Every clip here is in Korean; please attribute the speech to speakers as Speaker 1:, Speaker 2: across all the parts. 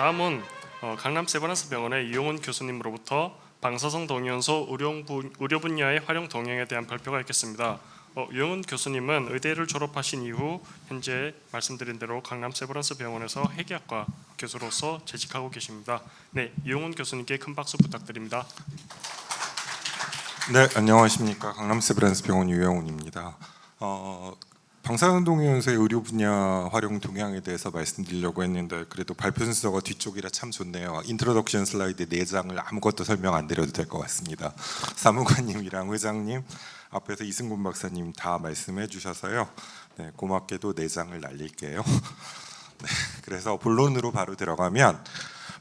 Speaker 1: 다음은 강남 세브란스 병원의 이용훈 교수님으로부터 방사성 동위원소 의료 분야의 활용 동향에 대한 발표가 있겠습니다. 이용훈 교수님은 의대를 졸업하신 이후 현재 말씀드린 대로 강남 세브란스 병원에서 회계학과 교수로서 재직하고 계십니다. 네, 이용훈 교수님께 큰 박수 부탁드립니다.
Speaker 2: 네, 안녕하십니까. 강남 세브란스 병원 유영훈입니다. 방사능 동위원소의 의료 분야 활용 동향에 대해서 말씀드리려고 했는데 그래도 발표 순서가 뒤쪽이라 참 좋네요. 인트로덕션 슬라이드 4장을 아무것도 설명 안 드려도 될 것 같습니다. 사무관님이랑 회장님, 앞에서 이승곤 박사님 다 말씀해 주셔서요. 네, 고맙게도 4장을 날릴게요. 네, 그래서 본론으로 바로 들어가면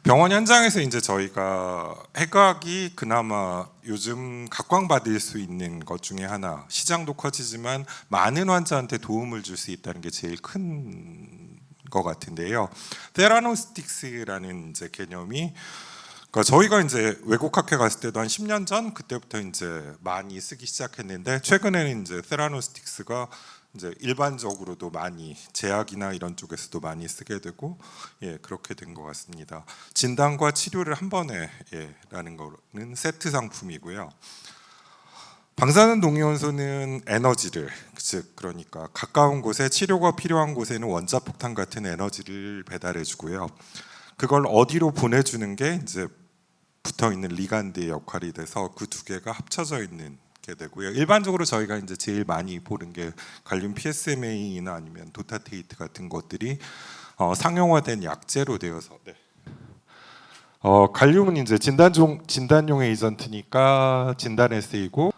Speaker 2: 병원 현장에서 이제 저희가 해각이 그나마 요즘 각광받을 수 있는 것 중에 하나, 시장도 커지지만 많은 환자한테 도움을 줄 수 있다는 게 제일 큰 것 같은데요. 테라노스틱스라는 이제 개념이, 그러니까 저희가 이제 외국학회 갔을 때도 한 10년 전 그때부터 이제 많이 쓰기 시작했는데 최근에는 이제 테라노스틱스가 이제 일반적으로도 많이 제약이나 이런 쪽에서도 많이 쓰게 되고 그렇게 된 것 같습니다. 진단과 치료를 한 번에 라는 거는 세트 상품이고요. 방사능 동위원소는 에너지를, 즉 그러니까 가까운 곳에 치료가 필요한 곳에는 원자폭탄 같은 에너지를 배달해 주고요. 그걸 어디로 보내주는 게 이제 붙어 있는 리간드의 역할이 돼서 그 두 개가 합쳐져 있는 게 되고요. 일반적으로 저희가 이제 제일 많이 보는 게 갈륨 PSMA나 아니면 도타테이트 같은 것들이 상용화된 약제로 되어서 갈륨은 이제 진단용 에이전트니까 진단에 쓰이고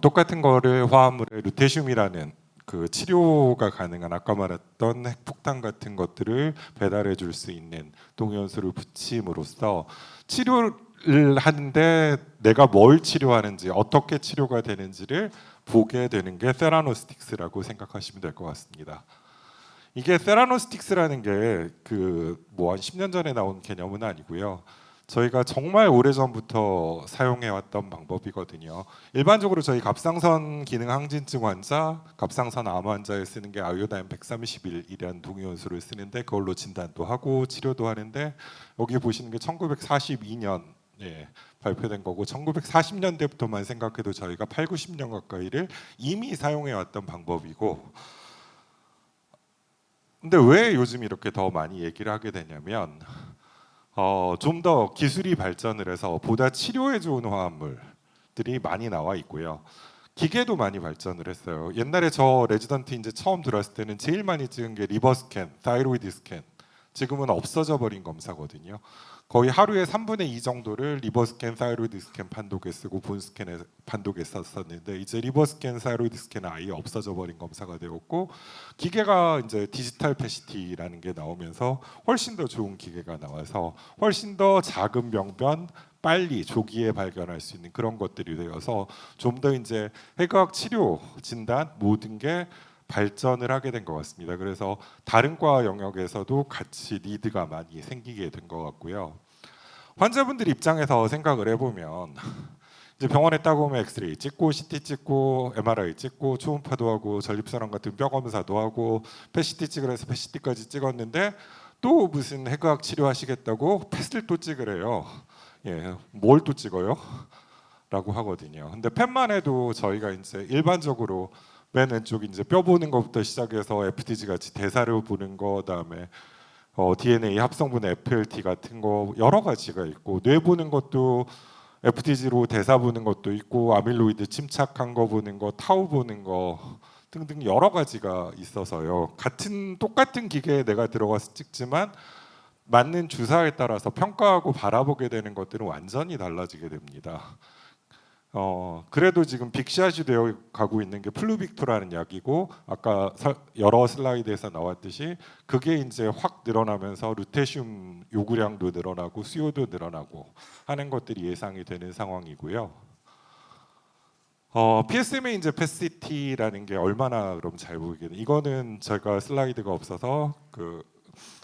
Speaker 2: 똑같은 거를 화합물에 루테슘이라는 그 치료가 가능한 아까 말했던 핵폭탄 같은 것들을 배달해 줄 수 있는 동위원소를 붙임으로써 치료를 하는데 내가 뭘 치료하는지 어떻게 치료가 되는지를 보게 되는 게 세라노스틱스라고 생각하시면 될 것 같습니다. 이게 세라노스틱스라는 게 그 뭐 한 10년 전에 나온 개념은 아니고요. 저희가 정말 오래전부터 사용해왔던 방법이거든요. 일반적으로 저희 갑상선 기능 항진증 환자, 갑상선 암 환자에 쓰는 게 아이오다인 131이라는 동위원소를 쓰는데 그걸로 진단도 하고 치료도 하는데 여기 보시는 게 1942년 발표된 거고 1940년대부터만 생각해도 저희가 8, 90년 가까이를 이미 사용해왔던 방법이고 근데 왜 요즘 이렇게 더 많이 얘기를 하게 되냐면 좀 더 기술이 발전을 해서 보다 치료에 좋은 화합물들이 많이 나와 있고요. 기계도 많이 발전을 했어요. 옛날에 저 레지던트 이제 처음 들어왔을 때는 제일 많이 찍은 게 리버 스캔, 타이로이드 스캔. 지금은 없어져 버린 검사거든요. 거의 하루에 3분의 2 정도를 리버 스캔, 타이로이드 스캔 판독에 쓰고 본 스캔에 판독에 썼었는데 이제 리버 스캔, 타이로이드 스캔은 아예 없어져 버린 검사가 되었고 기계가 이제 디지털 패시티라는 게 나오면서 훨씬 더 좋은 기계가 나와서 훨씬 더 작은 병변 빨리 조기에 발견할 수 있는 그런 것들이 되어서 좀 더 이제 해과학 치료 진단 모든 게 발전을 하게 된 것 같습니다. 그래서 다른 과 영역에서도 같이 리드가 많이 생기게 된 것 같고요. 환자분들 입장에서 생각을 해보면 이제 병원에 딱 오면 엑스레이 찍고 CT 찍고 MRI 찍고 초음파도 하고 전립선암 같은 뼈 검사도 하고 PET-CT 찍으라 해서 PET-CT까지 찍었는데 또 무슨 해과학 치료하시겠다고 펫을 또 찍으래요. 뭘 또 찍어요? 라고 하거든요. 근데 펫만 해도 저희가 이제 일반적으로 맨 왼쪽 이제 뼈 보는 것부터 시작해서 FDG 같이 대사를 보는 거, 그다음에 DNA 합성분 FLT 같은 거 여러 가지가 있고 뇌 보는 것도 FDG로 대사 보는 것도 있고 아밀로이드 침착한 거 보는 거, 타우 보는 거 등등 여러 가지가 있어서요. 똑같은 기계에 내가 들어가서 찍지만 맞는 주사에 따라서 평가하고 바라보게 되는 것들은 완전히 달라지게 됩니다. 그래도 지금 빅샷이 되어 가고 있는 게 플루빅토라는 약이고 아까 여러 슬라이드에서 나왔듯이 그게 이제 확 늘어나면서 루테슘 요구량도 늘어나고 수요도 늘어나고 하는 것들이 예상이 되는 상황이고요. PSMA 이제 PET-CT라는 게 얼마나 그럼 잘 보이게 이거는 제가 슬라이드가 없어서 그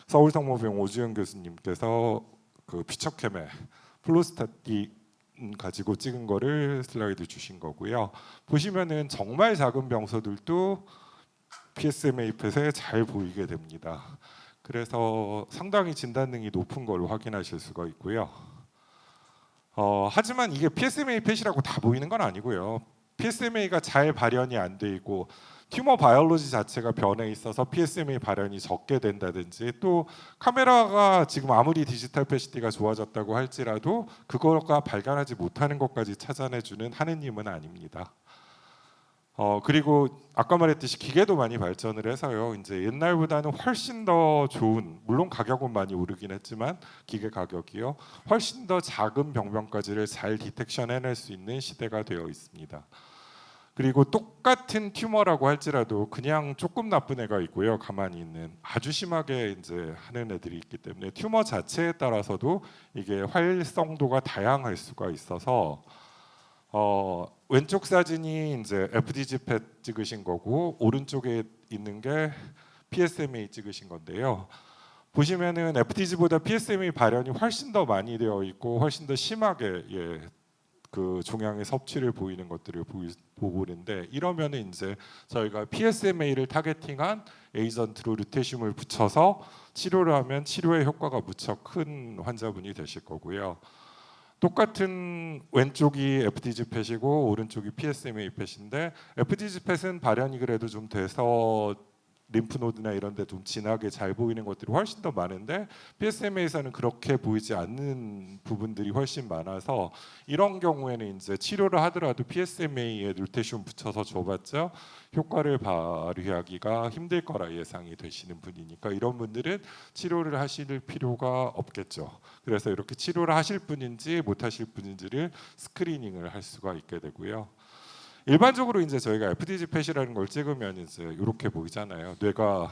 Speaker 2: 서울성모병 오주영 교수님께서 그 피처캠에 플루스타틴 가지고 찍은 거를 슬라이드 주신 거고요. 보시면은 정말 작은 병소들도 PSMA 펫에 잘 보이게 됩니다. 그래서 상당히 진단능이 높은 걸로 확인하실 수가 있고요. 하지만 이게 PSMA 펫이라고 다 보이는 건 아니고요. PSMA가 잘 발현이 안 돼 있고 튜머 바이올로지 자체가 변해 있어서 PSMA 발현이 적게 된다든지, 또 카메라가 지금 아무리 디지털 패시티가 좋아졌다고 할지라도 그거가 발견하지 못하는 것까지 찾아내주는 하느님은 아닙니다. 그리고 아까 말했듯이 기계도 많이 발전을 해서요. 이제 옛날보다는 훨씬 더 좋은, 물론 가격은 많이 오르긴 했지만 기계 가격이요. 훨씬 더 작은 병변까지를 잘 디텍션 해낼 수 있는 시대가 되어 있습니다. 그리고 똑같은 튜머라고 할지라도 그냥 조금 나쁜 애가 있고요. 가만히 있는 아주 심하게 이제 하는 애들이 있기 때문에 튜머 자체에 따라서도 이게 활성도가 다양할 수가 있어서 왼쪽 사진이 이제 FDG 펫 찍으신 거고 오른쪽에 있는 게 PSMA 찍으신 건데요. 보시면은 FDG보다 PSMA 발현이 훨씬 더 많이 되어 있고 훨씬 더 심하게 그 종양의 섭취를 보이는 것들을 보고 있는데, 이러면은 이제 저희가 PSMA를 타겟팅한 에이전트로 루테슘을 붙여서 치료를 하면 치료의 효과가 무척 큰 환자분이 되실 거고요. 똑같은 왼쪽이 FDG 펫이고 오른쪽이 PSMA 펫인데, FDG 펫은 발현이 그래도 좀 돼서 림프노드나 이런 데 좀 진하게 잘 보이는 것들이 훨씬 더 많은데 PSMA에서는 그렇게 보이지 않는 부분들이 훨씬 많아서, 이런 경우에는 이제 치료를 하더라도 PSMA에 루테슘 붙여서 줘봤자 효과를 발휘하기가 힘들 거라 예상이 되시는 분이니까 이런 분들은 치료를 하실 필요가 없겠죠. 그래서 이렇게 치료를 하실 분인지 못 하실 분인지를 스크리닝을 할 수가 있게 되고요. 일반적으로 이제 저희가 FDG 펫이라는 걸 찍으면 이제 이렇게 보이잖아요. 뇌가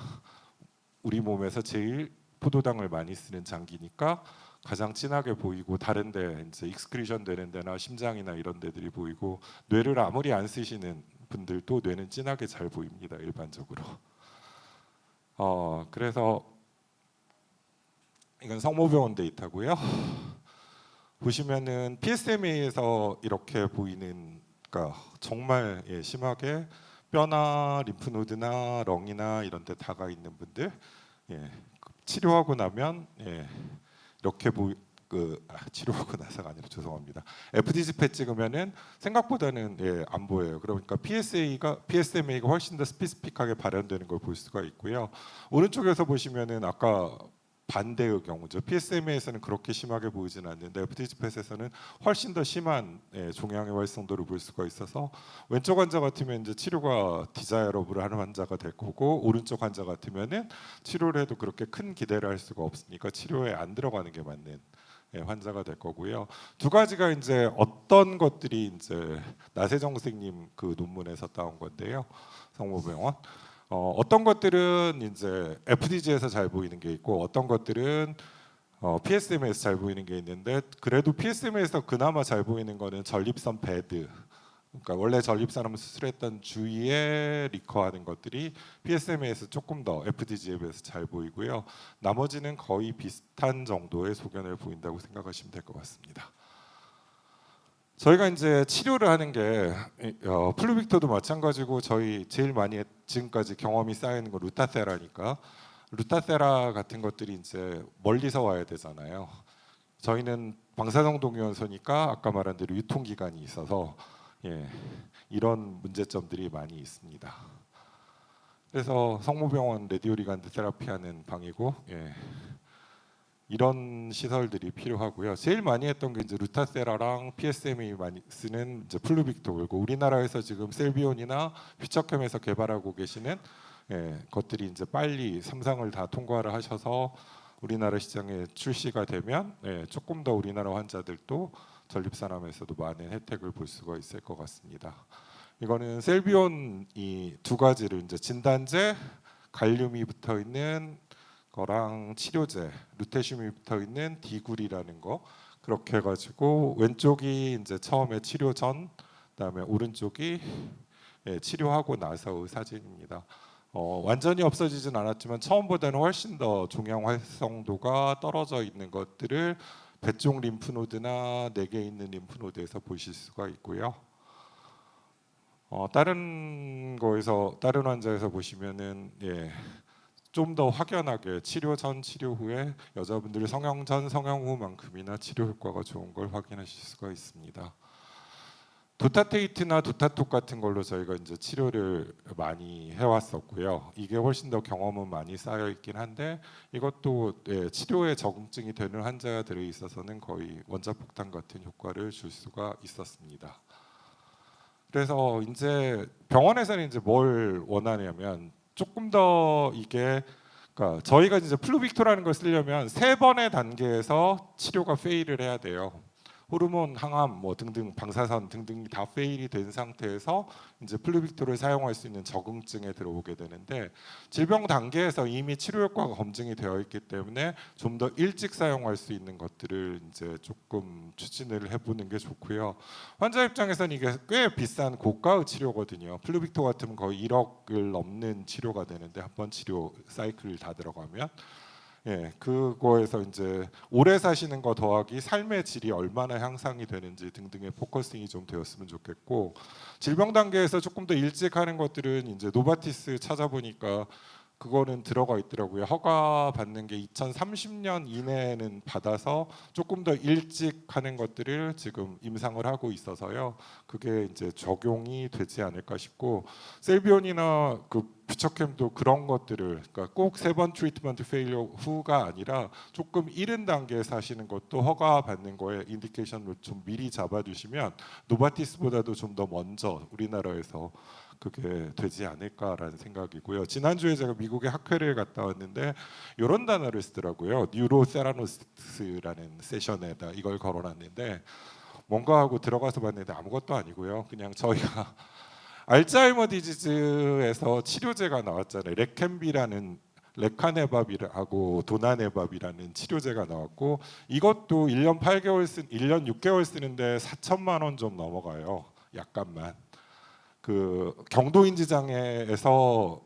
Speaker 2: 우리 몸에서 제일 포도당을 많이 쓰는 장기니까 가장 진하게 보이고, 다른데 이제 익스크리션 되는 데나 심장이나 이런 데들이 보이고, 뇌를 아무리 안 쓰시는 분들도 뇌는 진하게 잘 보입니다. 일반적으로. 그래서 이건 성모병원 데이터고요. 보시면은 PSMA에서 이렇게 보이는, 그러니까 정말 심하게 뼈나 림프노드나 렁이나 이런 데 다가 있는 분들, 치료하고 나면 이렇게 치료하고 나서가 아니라 죄송합니다. FDG 펫 찍으면은 생각보다는 안 보여요. 그러니까 PSMA가 훨씬 더 스피시픽하게 발현되는 걸 볼 수가 있고요. 오른쪽에서 보시면은 아까 반대의 경우죠. PSMA에서는 그렇게 심하게 보이진 않는데 FDG 펫에서는 훨씬 더 심한 종양의 활성도를 볼 수가 있어서, 왼쪽 환자 같으면 이제 치료가 디자이러블을 하는 환자가 될 거고, 오른쪽 환자 같으면은 치료를 해도 그렇게 큰 기대를 할 수가 없으니까 치료에 안 들어가는 게 맞는 환자가 될 거고요. 두 가지가 이제 어떤 것들이 이제 나세정 선생님 그 논문에서 따온 건데요. 성모병원. 어떤 것들은 이제 FDG에서 잘 보이는 게 있고, 어떤 것들은 PSM에서 잘 보이는 게 있는데, 그래도 PSM에서 그나마 잘 보이는 거는 전립선 배드, 그러니까 원래 전립선암 수술했던 주위에 리커하는 것들이 PSMA에서 조금 더 FDG에 비해서 잘 보이고요. 나머지는 거의 비슷한 정도의 소견을 보인다고 생각하시면 될 것 같습니다. 저희가 이제 치료를 하는 게 플루빅토도 마찬가지고, 저희 제일 많이 지금까지 경험이 쌓이는 건 루타세라니까, 루타세라 같은 것들이 이제 멀리서 와야 되잖아요. 저희는 방사성동위원소니까 아까 말한 대로 유통기간이 있어서 이런 문제점들이 많이 있습니다. 그래서 성모병원 레디오리간드 테라피하는 방이고, 이런 시설들이 필요하고요. 제일 많이 했던 게 이제 루타세라랑 PSMA 많이 쓰는 이제 플루빅토고, 우리나라에서 지금 셀비온이나 퓨처캠에서 개발하고 계시는 것들이 이제 빨리 3상을 다 통과를 하셔서 우리나라 시장에 출시가 되면 조금 더 우리나라 환자들도 전립선암에서도 많은 혜택을 볼 수가 있을 것 같습니다. 이거는 셀비온 이 두 가지를 이제 진단제, 갈륨이 붙어 있는 거랑 치료제, 루테슘이 붙어 있는 디굴이라는 거, 그렇게 해가지고 왼쪽이 이제 처음에 치료 전, 그다음에 오른쪽이 치료하고 나서의 사진입니다. 완전히 없어지진 않았지만 처음보다는 훨씬 더 종양 활성도가 떨어져 있는 것들을 배쪽 림프노드나 내게 있는 림프노드에서 보실 수가 있고요. 다른 환자에서 보시면은 좀 더 확연하게 치료 전 치료 후에 여자분들이 성형 전 성형 후만큼이나 치료 효과가 좋은 걸 확인하실 수가 있습니다. 도타테이트나 도타톡 같은 걸로 저희가 이제 치료를 많이 해왔었고요. 이게 훨씬 더 경험은 많이 쌓여 있긴 한데 이것도 치료에 적응증이 되는 환자들에 있어서는 거의 원자폭탄 같은 효과를 줄 수가 있었습니다. 그래서 이제 병원에서는 이제 뭘 원하냐면 조금 더 이게 그러니까 저희가 이제 플루빅토라는 걸 쓰려면 3번의 단계에서 치료가 페일을 해야 돼요. 호르몬, 항암, 뭐 등등 방사선 등등이 다 페일이 된 상태에서 이제 플루빅토를 사용할 수 있는 적응증에 들어오게 되는데 질병 단계에서 이미 치료 효과가 검증이 되어 있기 때문에 좀 더 일찍 사용할 수 있는 것들을 이제 조금 추진을 해보는 게 좋고요. 환자 입장에서는 이게 꽤 비싼 고가의 치료거든요. 플루빅토 같으면 거의 1억을 넘는 치료가 되는데 한 번 치료 사이클 다 들어가면. 그거에서 이제 오래 사시는 거 더하기 삶의 질이 얼마나 향상이 되는지 등등의 포커싱이 좀 되었으면 좋겠고 질병 단계에서 조금 더 일찍 하는 것들은 이제 노바티스 찾아보니까 그거는 들어가 있더라고요. 허가 받는 게 2030년 이내에는 받아서 조금 더 일찍 하는 것들을 지금 임상을 하고 있어서요. 그게 이제 적용이 되지 않을까 싶고 셀비온이나 그 퓨처캠도 그런 것들을 그러니까 꼭 3번 트리트먼트 페일리어 후가 아니라 조금 이른 단계에서 하시는 것도 허가 받는 거에 인디케이션을 좀 미리 잡아주시면 노바티스보다도 좀 더 먼저 우리나라에서 그게 되지 않을까라는 생각이고요. 지난주에 제가 미국에 학회를 갔다 왔는데 이런 단어를 쓰더라고요. 뉴로세라노스라는 세션에다 이걸 걸어놨는데 뭔가 하고 들어가서 봤는데 아무것도 아니고요. 그냥 저희가 알츠하이머 디지즈에서 치료제가 나왔잖아요. 레캠비라는 레카네밥이라고 도나네밥이라는 치료제가 나왔고 이것도 1년 8개월 1년 6개월 쓰는데 4천만 원 좀 넘어가요. 약간만. 그 경도인지 장애에서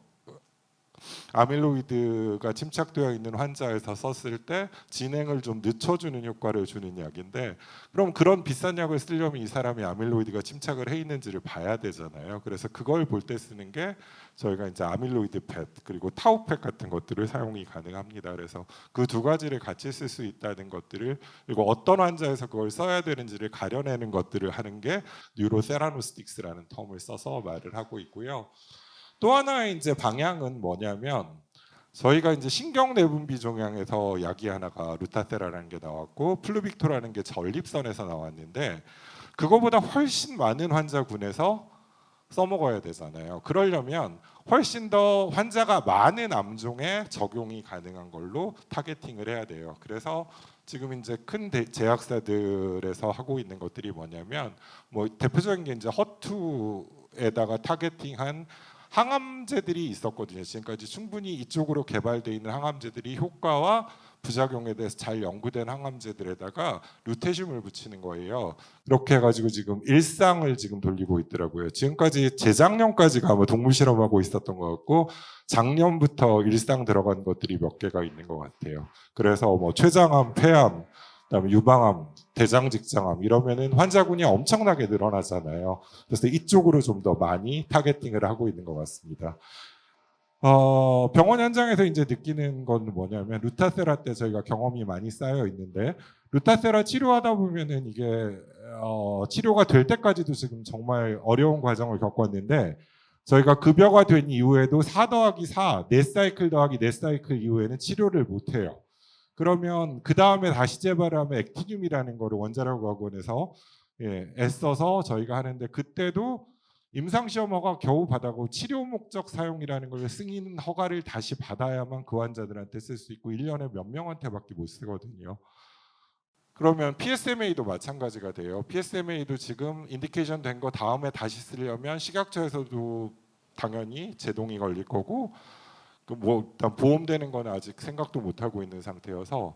Speaker 2: 아밀로이드가 침착되어 있는 환자에서 썼을 때 진행을 좀 늦춰주는 효과를 주는 약인데 그럼 그런 비싼 약을 쓰려면 이 사람이 아밀로이드가 침착을 해 있는지를 봐야 되잖아요. 그래서 그걸 볼 때 쓰는 게 저희가 이제 아밀로이드 펫 그리고 타우펫 같은 것들을 사용이 가능합니다. 그래서 그 두 가지를 같이 쓸 수 있다는 것들을 그리고 어떤 환자에서 그걸 써야 되는지를 가려내는 것들을 하는 게 뉴로세라노스틱스라는 텀을 써서 말을 하고 있고요. 또 하나의 이제 방향은 뭐냐면 저희가 이제 신경내분비 종양에서 약이 하나가 루타테라라는 게 나왔고 플루빅토라는 게 전립선에서 나왔는데 그거보다 훨씬 많은 환자군에서 써먹어야 되잖아요. 그러려면 훨씬 더 환자가 많은 암종에 적용이 가능한 걸로 타겟팅을 해야 돼요. 그래서 지금 이제 큰 제약사들에서 하고 있는 것들이 뭐냐면 뭐 대표적인 게 이제 허투에다가 타겟팅한 항암제들이 있었거든요. 지금까지 충분히 이쪽으로 개발되어 있는 항암제들이 효과와 부작용에 대해서 잘 연구된 항암제들에다가 루테슘을 붙이는 거예요. 그렇게 해가지고 지금 일상을 지금 돌리고 있더라고요. 지금까지 재작년까지가 아마 동물 실험하고 있었던 것 같고 작년부터 일상 들어간 것들이 몇 개가 있는 것 같아요. 그래서 뭐 췌장암, 폐암, 그다음에 유방암, 대장직장암 이러면은 환자군이 엄청나게 늘어나잖아요. 그래서 이쪽으로 좀 더 많이 타겟팅을 하고 있는 것 같습니다. 병원 현장에서 이제 느끼는 건 뭐냐면 루타세라 때 저희가 경험이 많이 쌓여 있는데 루타세라 치료하다 보면은 이게 치료가 될 때까지도 지금 정말 어려운 과정을 겪었는데 저희가 급여가 된 이후에도 4 더하기 4, 4사이클 더하기 4사이클 이후에는 치료를 못 해요. 그러면 그 다음에 다시 재발을 하면 액티늄이라는 거를 원자력 학원에서 애써서 저희가 하는데 그때도 임상시험 허가 겨우 받아고 치료 목적 사용이라는 걸 승인 허가를 다시 받아야만 그 환자들한테 쓸 수 있고 1년에 몇 명한테밖에 못 쓰거든요. 그러면 PSMA도 마찬가지가 돼요. PSMA도 지금 인디케이션 된 거 다음에 다시 쓰려면 식약처에서도 당연히 제동이 걸릴 거고 뭐 일단 보험되는 건 아직 생각도 못 하고 있는 상태여서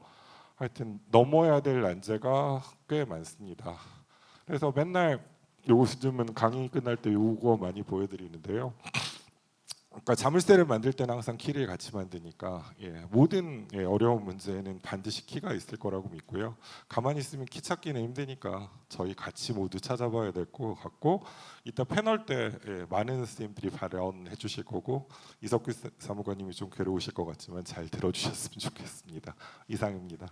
Speaker 2: 하여튼 넘어야 될 난제가 꽤 많습니다. 그래서 맨날 요즘은 강의 끝날 때 요거 많이 보여드리는데요. 그러니까 자물쇠를 만들 때는 항상 키를 같이 만드니까 모든 어려운 문제에는 반드시 키가 있을 거라고 믿고요. 가만히 있으면 키 찾기는 힘드니까 저희 같이 모두 찾아봐야 될 것 같고, 이따 패널 때 많은 선생님들이 발언해 주실 거고, 이석규 사무관님이 좀 괴로우실 것 같지만 잘 들어주셨으면 좋겠습니다. 이상입니다.